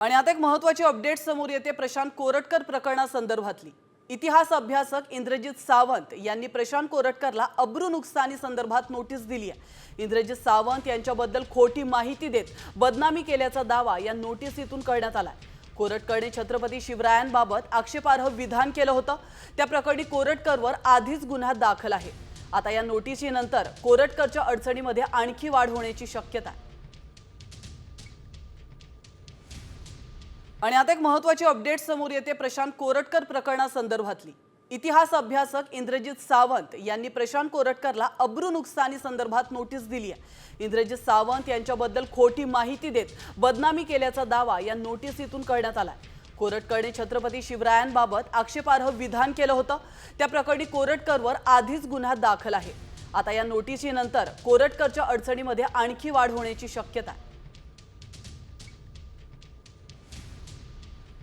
आणि आता एक महत्त्वाची अपडेट समोर येते प्रशांत कोरटकर प्रकरणासंदर्भातली। इतिहास अभ्यासक इंद्रजित सावंत यांनी प्रशांत कोरटकरला अब्रू नुकसानी संदर्भात नोटीस दिली आहे। इंद्रजित सावंत यांच्याबद्दल खोटी माहिती देत बदनामी केल्याचा दावा या नोटीसीतून करण्यात आला। कोरटकरने छत्रपती शिवरायांबाबत आक्षेपार्ह विधान केलं होतं। त्या प्रकरणी कोरटकरवर आधीच गुन्हा दाखल आहे। आता या नोटीसीनंतर कोरटकरच्या अडचणीमध्ये आणखी वाढ होण्याची शक्यता आहे। आणि आता एक महत्त्वाची अपडेट समोर येते प्रशांत कोरटकर प्रकरणासंदर्भातली। इतिहास अभ्यासक इंद्रजित सावंत यांनी प्रशांत कोरटकरला अब्रू नुकसानी संदर्भात नोटीस दिली आहे। इंद्रजित सावंत यांच्याबद्दल खोटी माहिती देत बदनामी केल्याचा दावा या नोटीसीतून करण्यात आला। कोरटकरने छत्रपती शिवरायांबाबत आक्षेपार्ह विधान केलं होतं। त्या प्रकरणी कोरटकरवर आधीच गुन्हा दाखल आहे। आता या नोटीसीनंतर कोरटकरच्या अडचणीमध्ये आणखी वाढ होण्याची शक्यता आहे।